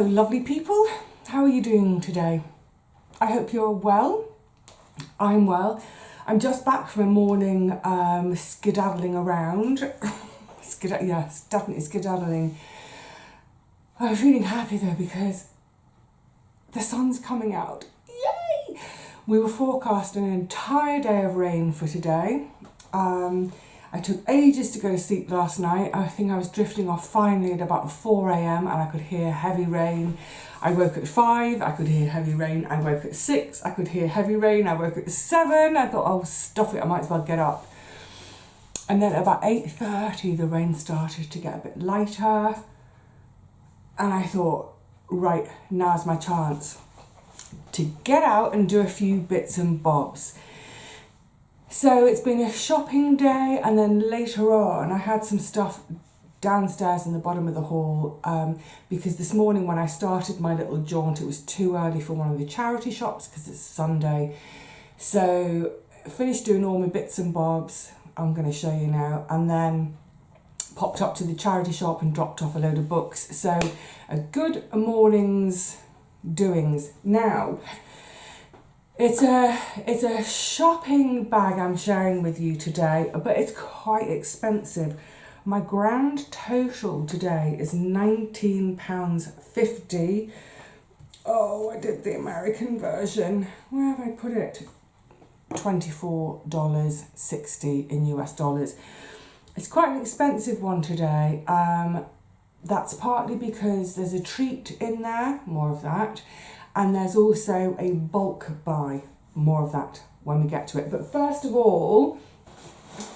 Hello lovely people, how are you doing today? I hope you're well. I'm well. I'm just back from a morning skedaddling around. Yes, definitely skedaddling. I'm feeling happy though because the sun's coming out. Yay! We were forecast an entire day of rain for today. I took ages to go to sleep last night. I think I was drifting off finally at about 4 a.m. and I could hear heavy rain. I woke at 5, I could hear heavy rain. I woke at 6, I could hear heavy rain. I woke at 7, I thought, oh, stuff it, I might as well get up. And then at about 8:30, the rain started to get a bit lighter. And I thought, right, now's my chance to get out and do a few bits and bobs. So it's been a shopping day, and then later on I had some stuff downstairs in the bottom of the hall because this morning when I started my little jaunt it was too early for one of the charity shops because it's Sunday. So finished doing all my bits and bobs, I'm going to show you now, and then popped up to the charity shop and dropped off a load of books. So a good morning's doings. Now, it's a shopping bag I'm sharing with you today, but it's quite expensive. My grand total today is £19.50. Oh, I did the American version. Where have I put it? $24.60 in US dollars. It's quite an expensive one today. That's partly because there's a treat in there, more of that. And there's also a bulk buy, more of that when we get to it. But first of all,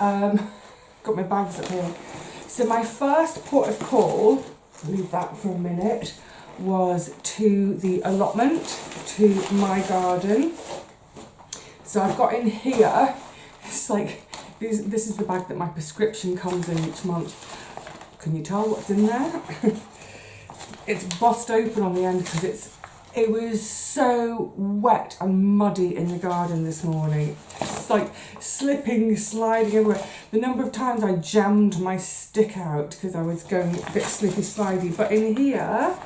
got my bags up here. So my first port of call, leave that for a minute, was to the allotment, to my garden. So I've got in here, it's like, this is the bag that my prescription comes in each month. Can you tell what's in there? It's bossed open on the end because it was so wet and muddy in the garden this morning. It's like slipping, sliding everywhere. The number of times I jammed my stick out because I was going a bit slippy slidey. But in here, I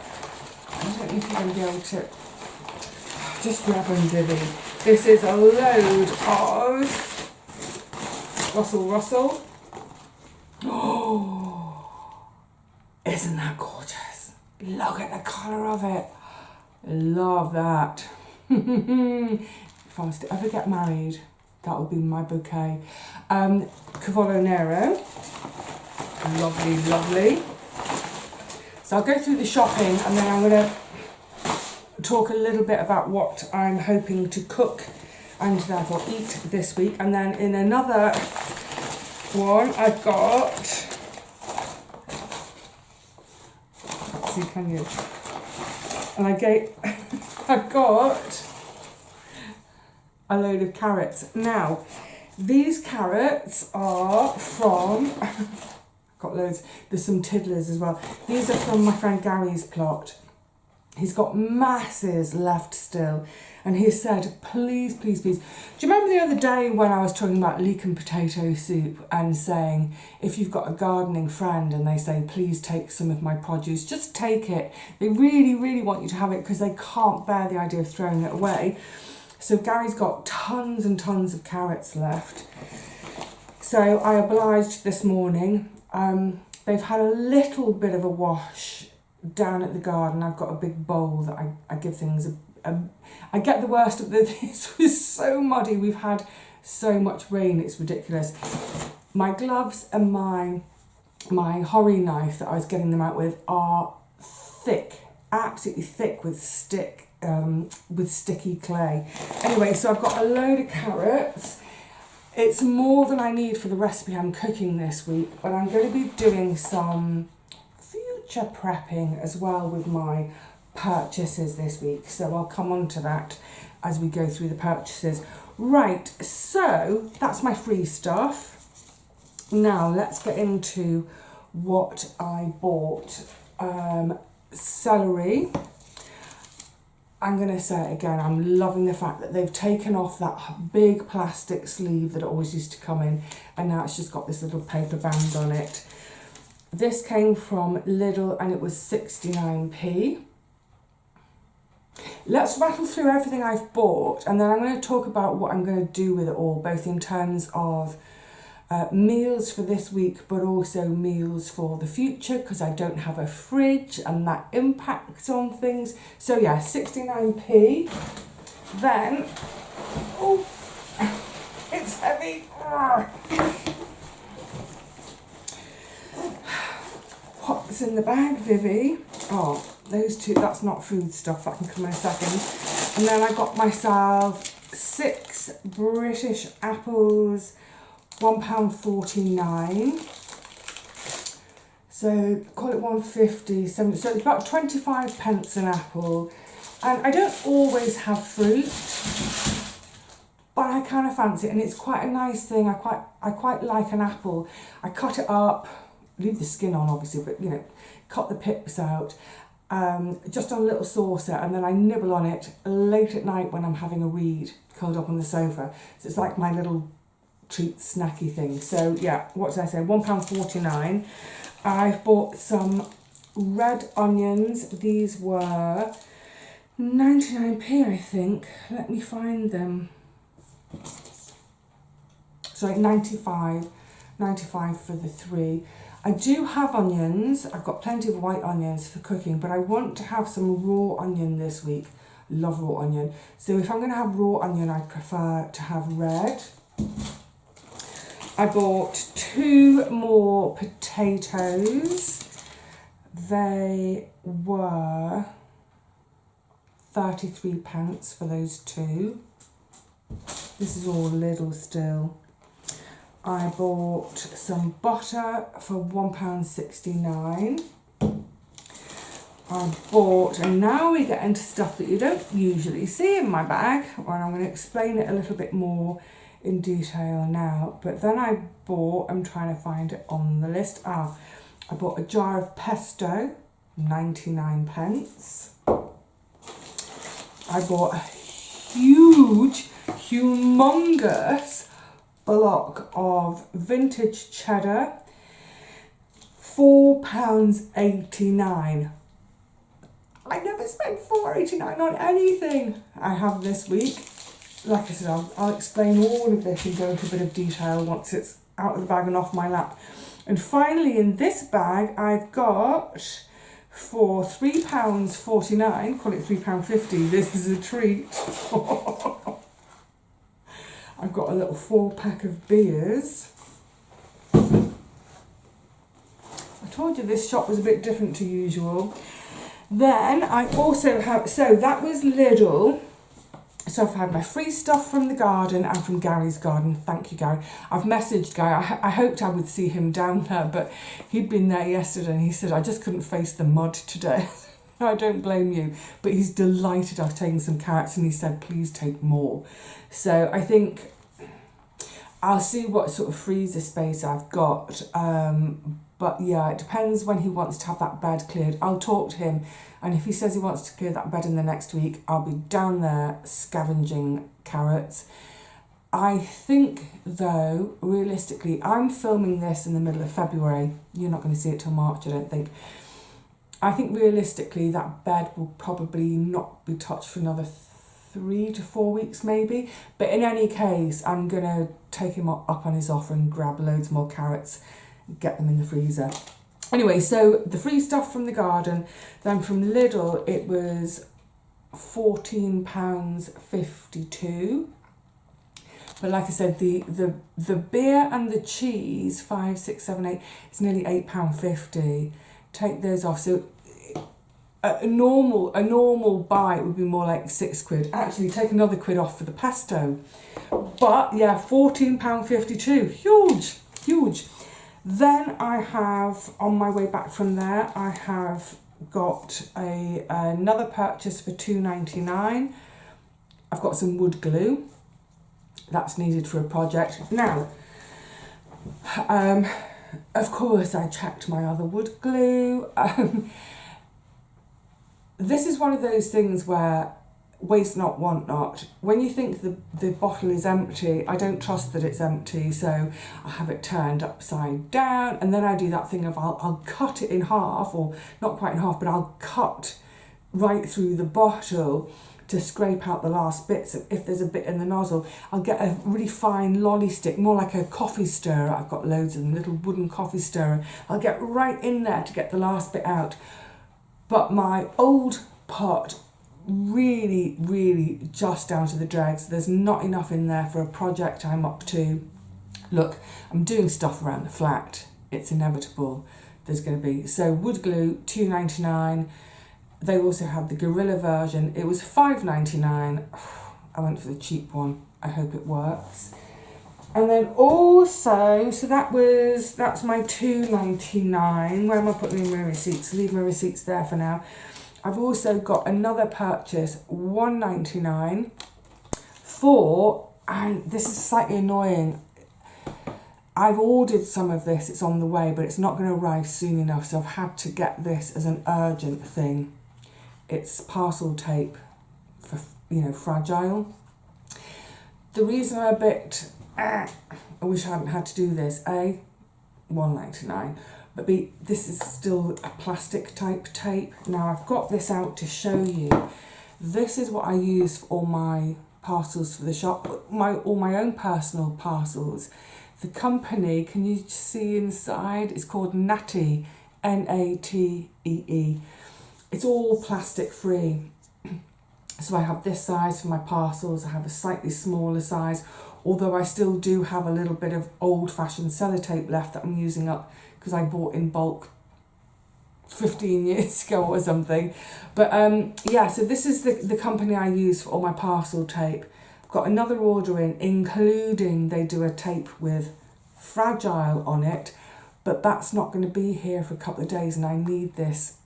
don't know if you're going to be able to, just grab them, Vivi. This is a load of Russell. Oh, isn't that gorgeous? Look at the colour of it. Love that. If I was to ever get married, that would be my bouquet. Cavallo Nero. Lovely. So I'll go through the shopping and then I'm going to talk a little bit about what I'm hoping to cook and therefore eat this week. And then in another one I've got, let's see, can you? And I've got a load of carrots. Now, these carrots are from, got loads, there's some tiddlers as well. These are from my friend Gary's plot. He's got masses left still. And he said, please. Do you remember the other day when I was talking about leek and potato soup and saying, if you've got a gardening friend and they say, please take some of my produce, just take it. They really want you to have it because they can't bear the idea of throwing it away. So Gary's got tons and tons of carrots left. So I obliged this morning. They've had a little bit of a wash down at the garden. I've got a big bowl that I give things I get the worst of this. This was so muddy. We've had so much rain, it's ridiculous. My gloves and my horry knife that I was getting them out with are thick, absolutely thick with sticky clay. Anyway, so I've got a load of carrots. It's more than I need for the recipe I'm cooking this week, but I'm going to be doing some future prepping as well with my purchases this week, so I'll come on to that as we go through the purchases. Right, so that's my free stuff. Now let's get into what I bought. Celery. I'm going to say it again, I'm loving the fact that they've taken off that big plastic sleeve that always used to come in, and now it's just got this little paper band on it. This came from Lidl and it was 69p. let's rattle through everything I've bought, and then I'm going to talk about what I'm going to do with it all, both in terms of meals for this week, but also meals for the future, because I don't have a fridge and that impacts on things. So yeah, 69p. Then, oh, it's heavy. What's in the bag, Vivi? Oh, those two, that's not food stuff, that can come in a second. And then I got myself 6 British apples, £1.49. So call it 150, so it's about 25 pence an apple. And I don't always have fruit, but I kind of fancy it, and it's quite a nice thing. I quite like an apple. I cut it up, leave the skin on obviously, but you know, cut the pips out, just on a little saucer, and then I nibble on it late at night when I'm having a read, curled up on the sofa. So it's like my little treat snacky thing. So yeah, what did I say? £1.49. I've bought some red onions. These were 99p, I think. Let me find them. Sorry, 95 for the 3. I do have onions. I've got plenty of white onions for cooking, but I want to have some raw onion this week. Love raw onion. So if I'm going to have raw onion, I prefer to have red. I bought 2 more potatoes. They were 33 pence for those 2. This is all Lidl still. I bought some butter for £1.69. I bought, and now we get into stuff that you don't usually see in my bag, and I'm going to explain it a little bit more in detail now. But then I bought, I'm trying to find it on the list. I bought a jar of pesto, 99 pence. I bought a humongous block of vintage cheddar, £4.89. I never spent £4.89 on anything I have this week. Like I said, I'll explain all of this and go into a bit of detail once it's out of the bag and off my lap. And finally, in this bag, I've got, for £3.49, call it £3.50, this is a treat. I've got a little 4-pack of beers. I told you this shop was a bit different to usual. Then I also have, so that was Lidl. So I've had my free stuff from the garden and from Gary's garden. Thank you, Gary. I've messaged Gary. I hoped I would see him down there, but he'd been there yesterday and he said, I just couldn't face the mud today. I don't blame you. But he's delighted I've taken some carrots and he said, please take more. So I think I'll see what sort of freezer space I've got. But yeah, it depends when he wants to have that bed cleared. I'll talk to him, and if he says he wants to clear that bed in the next week, I'll be down there scavenging carrots. I think, though, realistically, I'm filming this in the middle of February. You're not going to see it till March, I don't think. I think realistically that bed will probably not be touched for another 3 to 4 weeks maybe. But in any case, I'm going to take him up on his offer and grab loads more carrots, get them in the freezer. Anyway, so the free stuff from the garden, then from Lidl it was £14.52. But like I said, the beer and the cheese, 5, 6, 7, 8, it's nearly £8.50. Take those off. So a normal buy would be more like £6. Actually, take another £1 off for the pesto. But yeah, £14.52. Huge. Then I have, on my way back from there, I have got another purchase for £2.99. I've got some wood glue. That's needed for a project. Now, of course, I checked my other wood glue. This is one of those things where waste not, want not. When you think the bottle is empty, I don't trust that it's empty, so I have it turned upside down, and then I do that thing of I'll cut it in half, or not quite in half, but I'll cut right through the bottle, to scrape out the last bits if there's a bit in the nozzle. I'll get a really fine lolly stick, more like a coffee stirrer. I've got loads of them, little wooden coffee stirrer. I'll get right in there to get the last bit out. But my old pot, really just down to the dregs. There's not enough in there for a project I'm up to. Look, I'm doing stuff around the flat. It's inevitable. There's going to be, so wood glue, £2.99. They also had the Gorilla version. It was £5.99. I went for the cheap one. I hope it works. And then also, so that's my £2.99. Where am I putting in my receipts? Leave my receipts there for now. I've also got another purchase, £1.99 for, and this is slightly annoying, I've ordered some of this, it's on the way, but it's not going to arrive soon enough, so I've had to get this as an urgent thing. It's parcel tape for, fragile. The reason I'm a bit, I wish I hadn't had to do this, A, £1.99, but B, this is still a plastic type tape. Now I've got this out to show you. This is what I use for all my parcels for the shop, all my own personal parcels. The company, can you see inside? It's called Natee, Natee. It's all plastic free. So I have this size for my parcels. I have a slightly smaller size, although I still do have a little bit of old-fashioned sellotape left that I'm using up because I bought in bulk 15 years ago or something. But yeah, so this is the company I use for all my parcel tape. Got another order in, including they do a tape with fragile on it, but that's not going to be here for a couple of days, and I need this.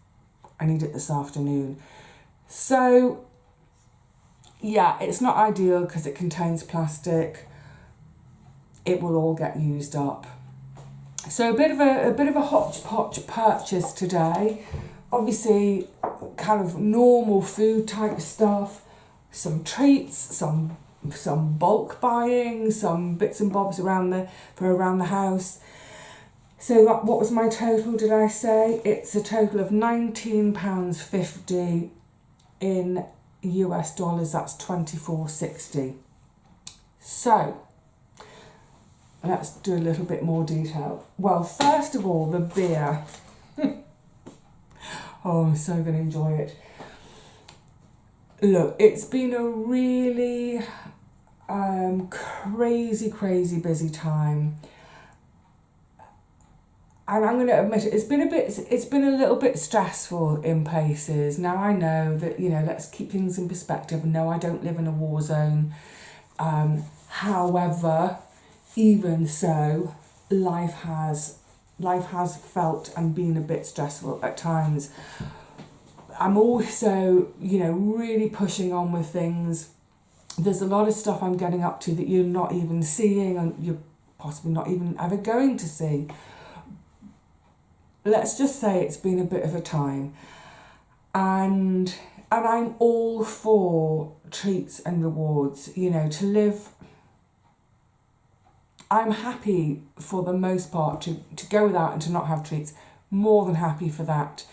I need it this afternoon. So yeah, it's not ideal because it contains plastic. It will all get used up. So a bit of a hodgepodge purchase today. Obviously, kind of normal food type stuff, some treats, some bulk buying, some bits and bobs around the house. So what was my total, did I say? It's a total of £19.50 in US dollars, that's $24.60. So let's do a little bit more detail. Well, first of all, the beer. Oh, I'm so going to enjoy it. Look, it's been a really crazy busy time, and I'm going to admit it, it's been a little bit stressful in places. Now I know that, let's keep things in perspective. No, I don't live in a war zone. However, even so, life has felt and been a bit stressful at times. I'm also, really pushing on with things. There's a lot of stuff I'm getting up to that you're not even seeing, and you're possibly not even ever going to see. Let's just say it's been a bit of a time. And I'm all for treats and rewards, to live. I'm happy for the most part to go without and to not have treats. More than happy for that.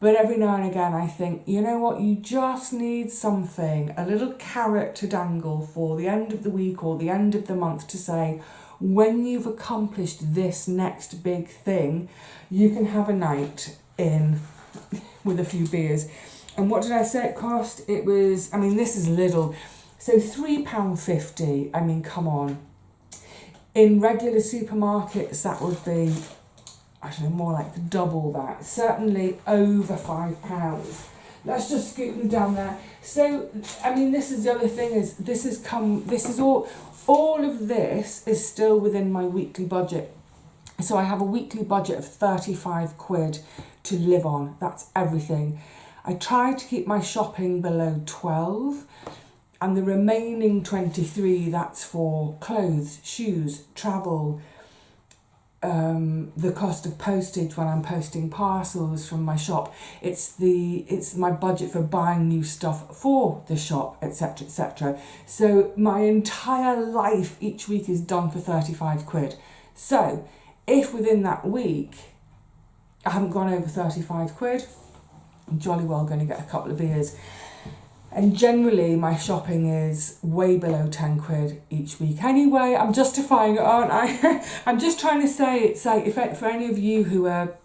But every now and again I think, you know what, you just need something, a little carrot to dangle for the end of the week or the end of the month to say, when you've accomplished this next big thing, you can have a night in with a few beers. And what did I say it cost? It was, this is Lidl, so £3.50. I mean, come on. In regular supermarkets, that would be, I don't know, more like double that. Certainly over £5. Let's just scoot them down there. So, this is the other thing, all of this is still within my weekly budget. So I have a weekly budget of 35 quid to live on. That's everything. I try to keep my shopping below 12. And the remaining 23, that's for clothes, shoes, travel, the cost of postage when I'm posting parcels from my shop. It's my budget for buying new stuff for the shop, etc, etc. So my entire life each week is done for 35 quid. So if within that week I haven't gone over 35 quid, I'm jolly well going to get a couple of beers. And generally my shopping is way below 10 quid each week. Anyway, I'm justifying it, aren't I? I'm just trying to say, it's like, if for any of you who are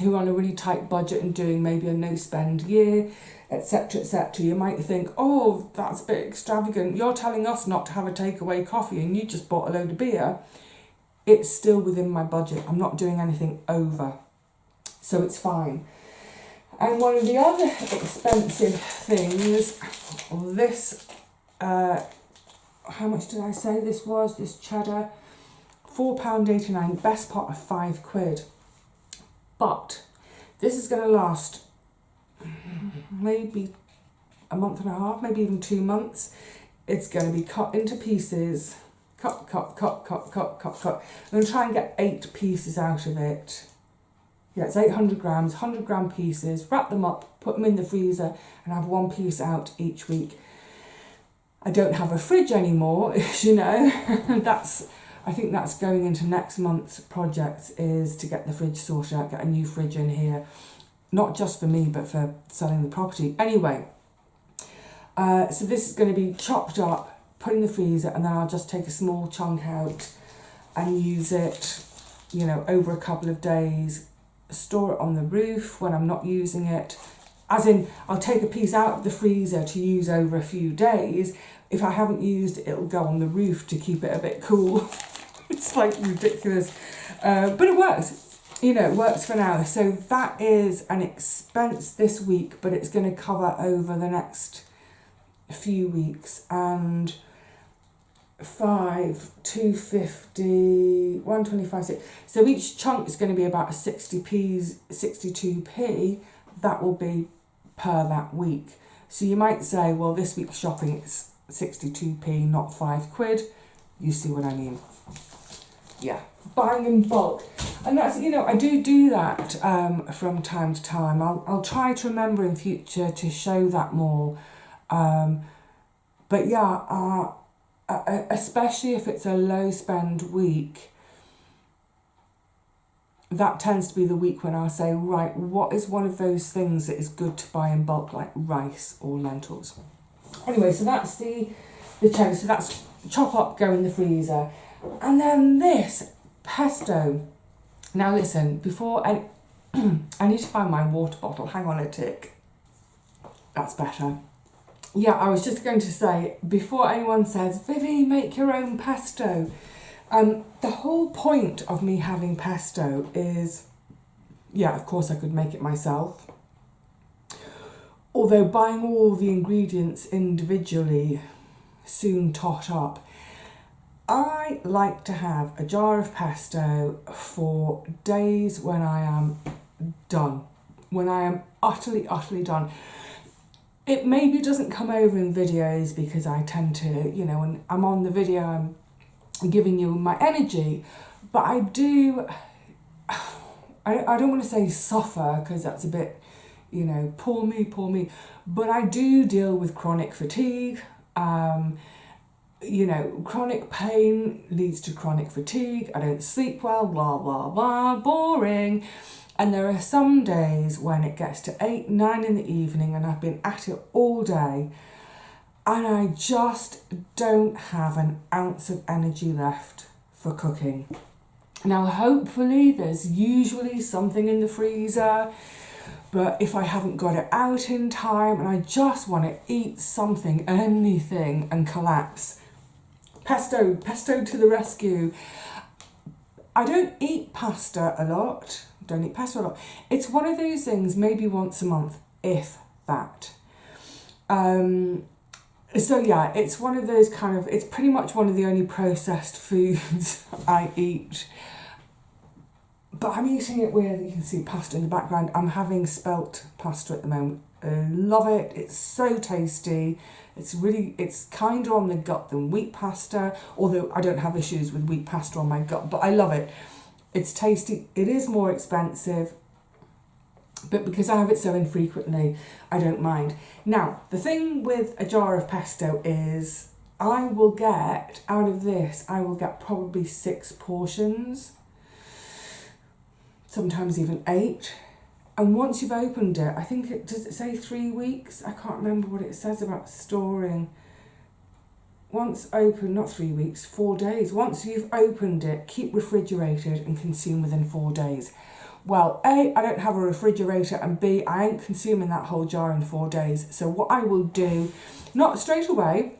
on a really tight budget and doing maybe a no spend year, etc., etc., you might think, oh, that's a bit extravagant. You're telling us not to have a takeaway coffee and you just bought a load of beer. It's still within my budget. I'm not doing anything over. So it's fine. And one of the other expensive things, this, how much did I say this was? This cheddar, £4.89, best part of 5 quid. But this is going to last maybe a month and a half, maybe even 2 months. It's going to be cut into pieces, cut. I'm going to try and get 8 pieces out of it. Yeah, it's 800 grams, 100 gram pieces, wrap them up, put them in the freezer and have 1 piece out each week. I don't have a fridge anymore, you know. I think that's going into next month's project, is to get the fridge sorted out, get a new fridge in here. Not just for me, but for selling the property. Anyway, so this is going to be chopped up, put in the freezer, and then I'll just take a small chunk out and use it, you know, over a couple of days. Store it on the roof when I'm not using it. As in, I'll take a piece out of the freezer to use over a few days. If I haven't used it, it'll go on the roof to keep it a bit cool. It's like ridiculous. But it works. You know, it works for now. So that is an expense this week, but it's going to cover over the next few weeks. And 5, 250, 125, 6. So each chunk is going to be about 60p, 62p. That will be per that week. So you might say, well, this week's shopping is 62p, not 5 quid. You see what I mean? Yeah, buying in bulk. And that's, you know, I do that from time to time. I'll try to remember in future to show that more. But yeah, especially if it's a low spend week, that tends to be the week when I'll say, right, what is one of those things that is good to buy in bulk, like rice or lentils? Anyway, so that's the cheddar. So that's chop up, go in the freezer. And then this pesto. Now listen, before I need to find my water bottle. Hang on a tick. That's better. Yeah, I was just going to say, before anyone says, Vivi, make your own pesto. The whole point of me having pesto is, yeah, of course I could make it myself. Although buying all the ingredients individually soon tot up. I like to have a jar of pesto for days when I am done. When I am utterly done. It maybe doesn't come over in videos because I tend to, you know, when I'm on the video, I'm giving you my energy, but I do, I don't want to say suffer because that's a bit, you know, poor me, but I do deal with chronic fatigue. You know, chronic pain leads to chronic fatigue. I don't sleep well, blah, blah, blah, boring. And there are some days when it gets to 8, 9 in the evening and I've been at it all day and I just don't have an ounce of energy left for cooking. Now, hopefully there's usually something in the freezer, but if I haven't got it out in time and I just want to eat something, anything, and collapse, pesto to the rescue. I don't eat pasta a lot. Don't eat pesto a lot. It's one of those things, maybe once a month, if that. So yeah, it's one of those kind of, it's pretty much one of the only processed foods I eat. But I'm eating it with, you can see pasta in the background. I'm having spelt pasta at the moment. I love it. It's so tasty. It's kinder on the gut than wheat pasta, although I don't have issues with wheat pasta on my gut, but I love it. It's tasty. It is more expensive, but because I have it so infrequently, I don't mind. Now, the thing with a jar of pesto is I will get, out of this, I will get probably 6 portions, sometimes even 8. And once you've opened it, I think does it say 3 weeks? I can't remember what it says about storing. Once open, not 3 weeks, 4 days. Once you've opened it, keep refrigerated and consume within 4 days. Well, A, I don't have a refrigerator, and B, I ain't consuming that whole jar in 4 days. So what I will do, not straight away,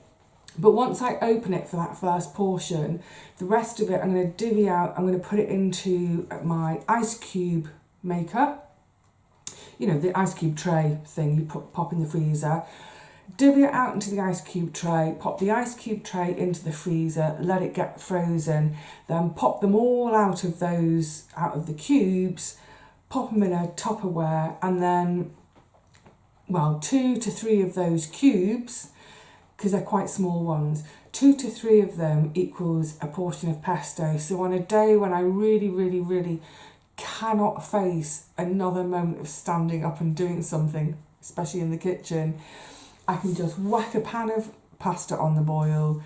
but once I open it for that first portion, the rest of it I'm going to divvy out. I'm going to put it into my ice cube maker. You know, the ice cube tray thing you pop in the freezer. Divvy it out into the ice cube tray, pop the ice cube tray into the freezer, let it get frozen, then pop them all out of the cubes, pop them in a Tupperware, and then, well, 2 to 3 of those cubes, because they're quite small ones, 2 to 3 of them equals a portion of pesto. So on a day when I really, really, really cannot face another moment of standing up and doing something, especially in the kitchen, I can just whack a pan of pasta on the boil,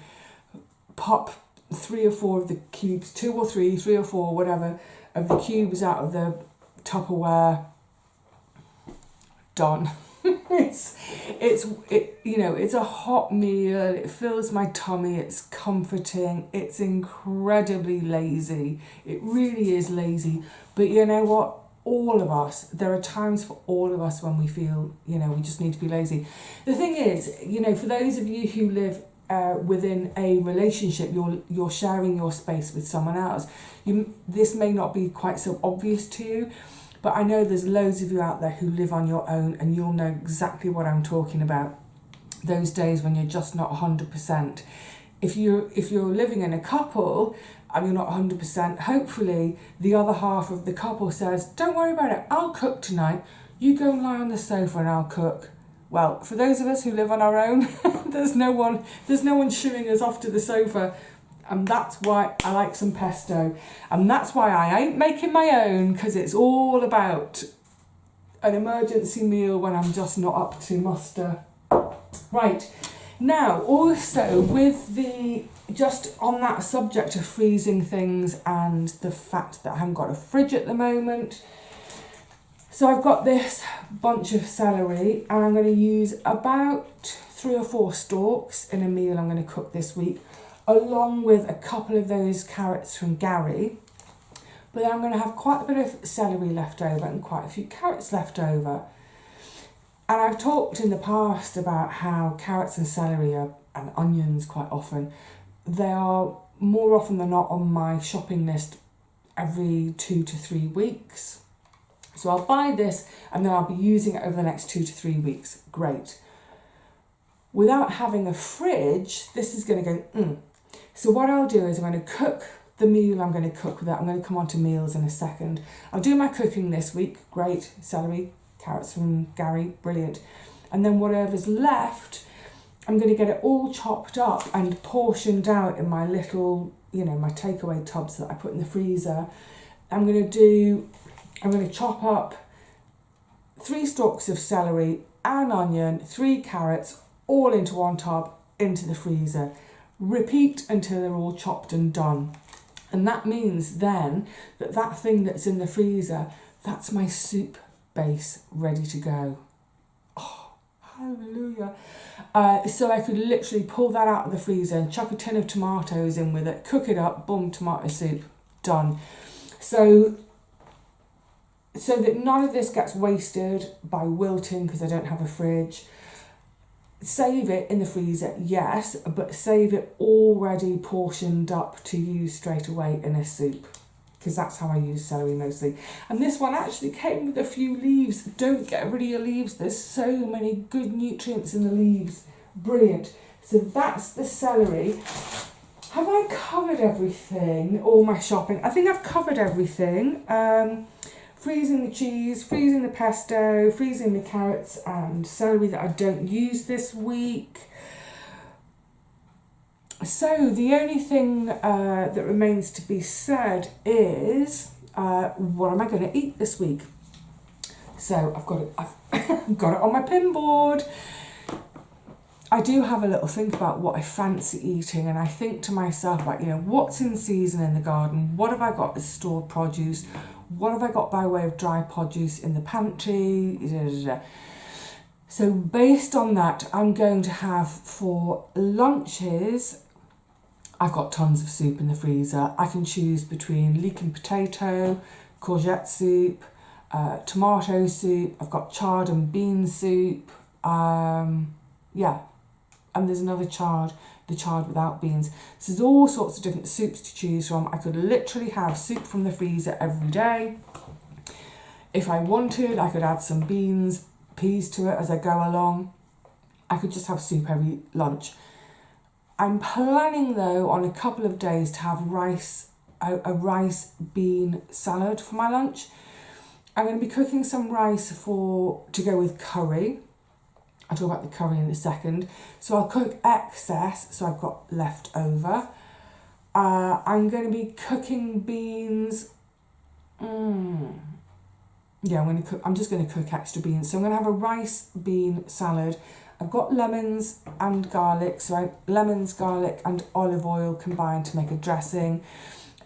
pop 3 or 4 of the cubes, 2 or 3, 3 or 4, whatever, of the cubes out of the Tupperware. Done. It's a hot meal. It fills my tummy. It's comforting. It's incredibly lazy. It really is lazy. But you know what? All of us, there are times for all of us when we feel, we just need to be lazy. The thing is, for those of you who live within a relationship, you're sharing your space with someone else. This may not be quite so obvious to you, but I know there's loads of you out there who live on your own, and you'll know exactly what I'm talking about. Those days when you're just not 100%. If you're living in a couple and you're not 100%, hopefully the other half of the couple says, don't worry about it, I'll cook tonight. You go and lie on the sofa and I'll cook. Well, for those of us who live on our own, there's no one shooing us off to the sofa. And that's why I like some pesto. And that's why I ain't making my own, because it's all about an emergency meal when I'm just not up to muster. Right, now also just on that subject of freezing things and the fact that I haven't got a fridge at the moment. So I've got this bunch of celery, and I'm going to use about 3 or 4 stalks in a meal I'm going to cook this week, along with a couple of those carrots from Gary. But then I'm going to have quite a bit of celery left over and quite a few carrots left over. And I've talked in the past about how carrots and celery and onions quite often, they are more often than not on my shopping list every 2 to 3 weeks. So I'll buy this and then I'll be using it over the next 2 to 3 weeks. Great. Without having a fridge, this is going to go, So what I'll do is I'm going to cook the meal I'm going to cook with that. I'm going to come on to meals in a second. I'll do my cooking this week. Great. Celery, carrots from Gary. Brilliant. And then whatever's left, I'm going to get it all chopped up and portioned out in my little, my takeaway tubs that I put in the freezer. I'm going to chop up 3 stalks of celery, an onion, 3 carrots, all into one tub, into the freezer. Repeat until they're all chopped and done. And that means then that thing that's in the freezer, that's my soup base ready to go. Oh, hallelujah. So I could literally pull that out of the freezer and chuck a tin of tomatoes in with it, cook it up, boom, tomato soup, done. So that none of this gets wasted by wilting because I don't have a fridge. Save it in the freezer, yes, but save it already portioned up to use straight away in a soup, because that's how I use celery mostly. And this one actually came with a few leaves. Don't get rid of your leaves. There's so many good nutrients in the leaves. Brilliant. So that's the celery. Have I covered everything? All my shopping? I think I've covered everything. Freezing the cheese, freezing the pesto, freezing the carrots and celery that I don't use this week. So the only thing that remains to be said is, what am I going to eat this week? So I've got it on my pin board. I do have a little think about what I fancy eating, and I think to myself, like, what's in season in the garden? What have I got as stored produce? what have I got by way of dry produce in the pantry, da, da, da. So based on that, I'm going to have for lunches, I've got tons of soup in the freezer. I can choose between leek and potato, courgette soup, tomato soup. I've got chard and bean soup. Yeah, and there's another chard, the chard without beans. So there's all sorts of different soups to choose from. I could literally have soup from the freezer every day. If I wanted, I could add some beans, peas to it as I go along. I could just have soup every lunch. I'm planning though on a couple of days to have a rice bean salad for my lunch. I'm going to be cooking some rice to go with curry. I'll talk about the curry in a second. So I'll cook excess, so I've got leftover. I'm going to be cooking beans. Yeah, I'm just going to cook extra beans. So I'm going to have a rice bean salad. I've got lemons and garlic, so lemons, garlic and olive oil combined to make a dressing.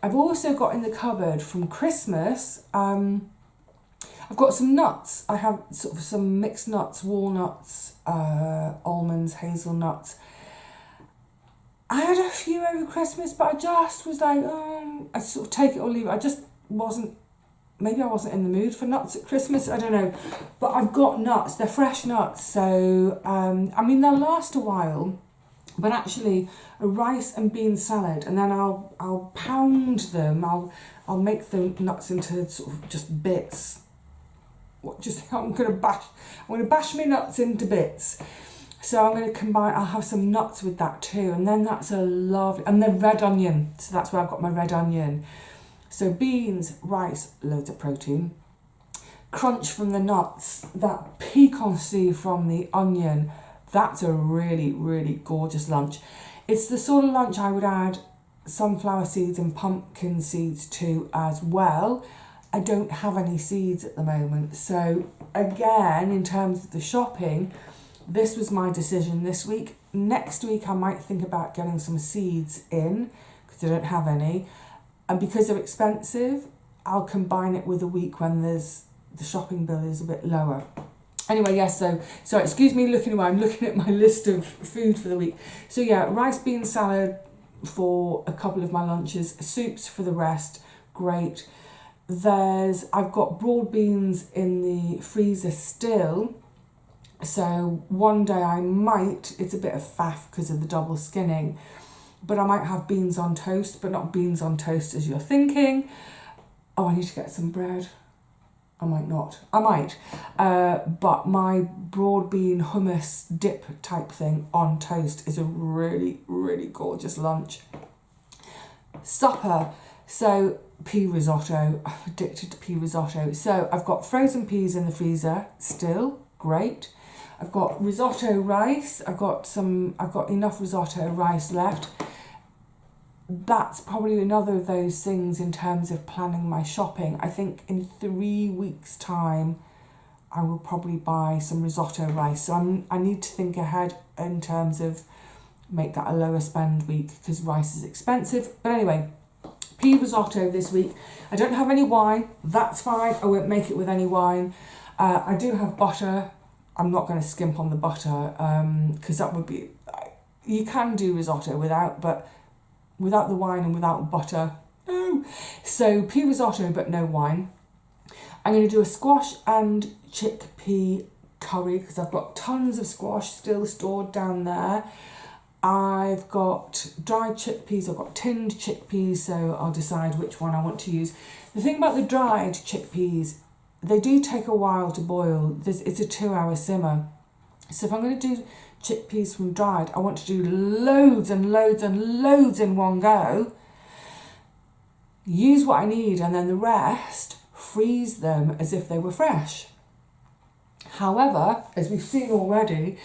I've also got in the cupboard from Christmas, I've got some nuts. I have sort of some mixed nuts, walnuts, almonds, hazelnuts. I had a few over Christmas, but I just was like, I sort of take it or leave it. I just wasn't. Maybe I wasn't in the mood for nuts at Christmas, I don't know. But I've got nuts, they're fresh nuts, so, I mean, they'll last a while. But actually, a rice and bean salad, and then I'll pound them, I'll make the nuts into sort of just bits. I'm going to bash my nuts into bits. So I'm going to combine, I'll have some nuts with that too, and then that's a lovely, and then red onion, so that's where I've got my red onion. So beans, rice, loads of protein, crunch from the nuts, that piquancy from the onion, that's a really, really gorgeous lunch. It's the sort of lunch I would add sunflower seeds and pumpkin seeds to as well. I don't have any seeds at the moment. So again, in terms of the shopping, this was my decision this week. Next week, I might think about getting some seeds in because I don't have any. And because they're expensive, I'll combine it with a week when the shopping bill is a bit lower. Anyway, yes, so excuse me looking away, I'm looking at my list of food for the week. So yeah, rice bean salad for a couple of my lunches, soups for the rest, great. I've got broad beans in the freezer still. So one day it's a bit of faff because of the double skinning, but I might have beans on toast, but not beans on toast as you're thinking. Oh, I need to get some bread. I might not. I might. But my broad bean hummus dip type thing on toast is a really, really gorgeous lunch. Supper. So pea risotto. I'm addicted to pea risotto. So I've got frozen peas in the freezer still. Great. I've got risotto rice. I've got enough risotto rice left. That's probably another of those things in terms of planning my shopping. I think in 3 weeks' time, I will probably buy some risotto rice. So I need to think ahead in terms of make that a lower spend week because rice is expensive. But anyway, pea risotto this week. I don't have any wine. That's fine. I won't make it with any wine. I do have butter. I'm not going to skimp on the butter because that would be... You can do risotto without the wine and without butter, no. So pea risotto, but no wine. I'm going to do a squash and chickpea curry because I've got tons of squash still stored down there. I've got dried chickpeas, I've got tinned chickpeas, so I'll decide which one I want to use. The thing about the dried chickpeas, they do take a while to boil. It's a 2-hour simmer. So if I'm going to do chickpeas from dried, I want to do loads and loads and loads in one go. Use what I need and then the rest, freeze them as if they were fresh. However, as we've seen already,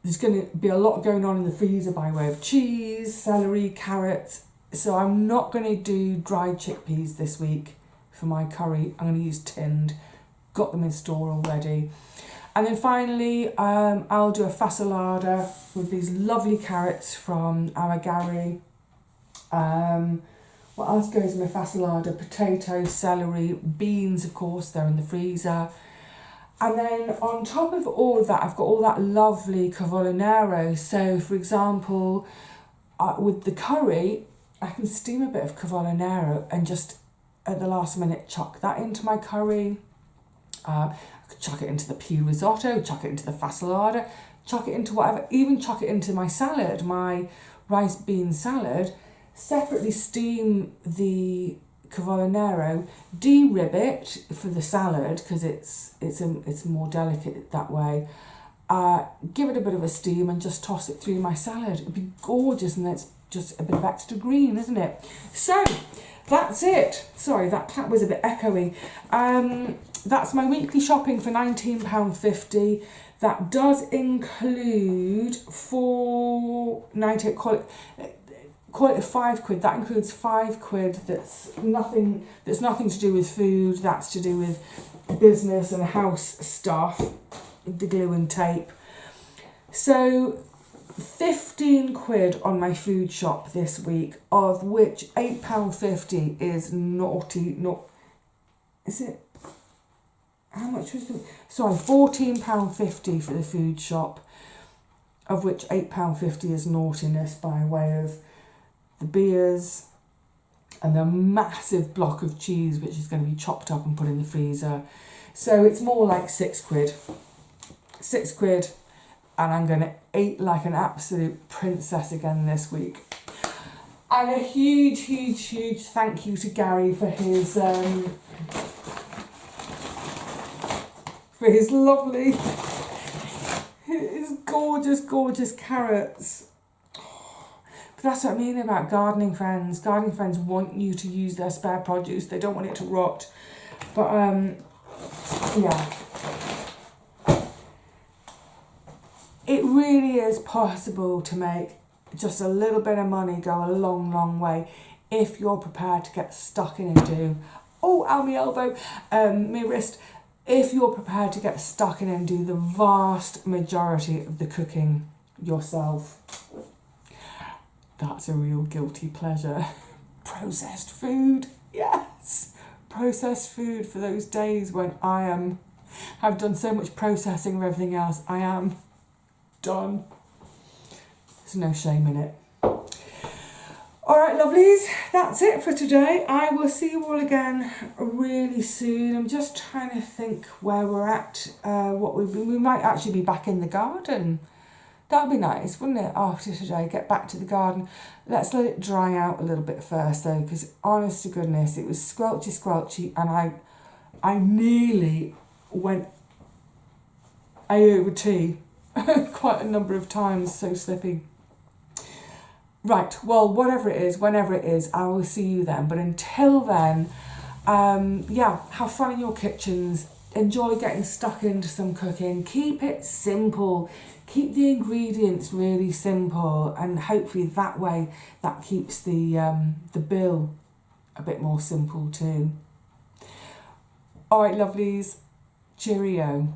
there's going to be a lot going on in the freezer by way of cheese, celery, carrots. So I'm not going to do dried chickpeas this week for my curry. I'm going to use tinned. Got them in store already. And then finally, I'll do a fasolada with these lovely carrots from Aragari. What else goes in my fasolada? Potatoes, celery, beans, of course, they're in the freezer. And then on top of all of that, I've got all that lovely cavolo. So, for example, with the curry, I can steam a bit of cavolo and just at the last minute chuck that into my curry. I could chuck it into the pea risotto, chuck it into the fasolada, chuck it into whatever, even chuck it into my salad, my rice bean salad. Separately steam the cavolo, de-rib it for the salad because it's more delicate that way. Give it a bit of a steam and just toss it through my salad. It'd be gorgeous, and it's just a bit of extra green, isn't it? So that's it. Sorry, that clap was a bit echoey. That's my weekly shopping for £19.50. That does include £4.98. Call it £5. That includes £5. That's nothing to do with food. That's to do with business and house stuff, the glue and tape. So £15 on my food shop this week, of which £8.50 is naughty. Is it? How much was the? Sorry, £14.50 for the food shop, of which £8.50 is naughtiness by way of the beers and the massive block of cheese which is going to be chopped up and put in the freezer. So it's more like £6. £6, and I'm going to eat like an absolute princess again this week. And a huge thank you to Gary for his lovely, his gorgeous carrots. That's what I mean about gardening friends. Gardening friends want you to use their spare produce. They don't want it to rot. But, yeah. It really is possible to make just a little bit of money go a long way if you're prepared to get stuck in and do... Oh, ow, my elbow. My wrist. If you're prepared to get stuck in and do the vast majority of the cooking yourself. That's a real guilty pleasure. Processed food, yes. Processed food for those days when have done so much processing of everything else. I am done. There's no shame in it. All right, lovelies, that's it for today. I will see you all again really soon. I'm just trying to think where we're at. We might actually be back in the garden. That'd be nice, wouldn't it, after today, get back to the garden. Let's let it dry out a little bit first, though, because honest to goodness, it was squelchy, and I nearly went A over T quite a number of times, so slippy. Right, well, whatever it is, whenever it is, I will see you then. But until then, have fun in your kitchens. Enjoy getting stuck into some cooking. Keep it simple. Keep the ingredients really simple, and hopefully that way that keeps the bill a bit more simple too. All right, lovelies. Cheerio.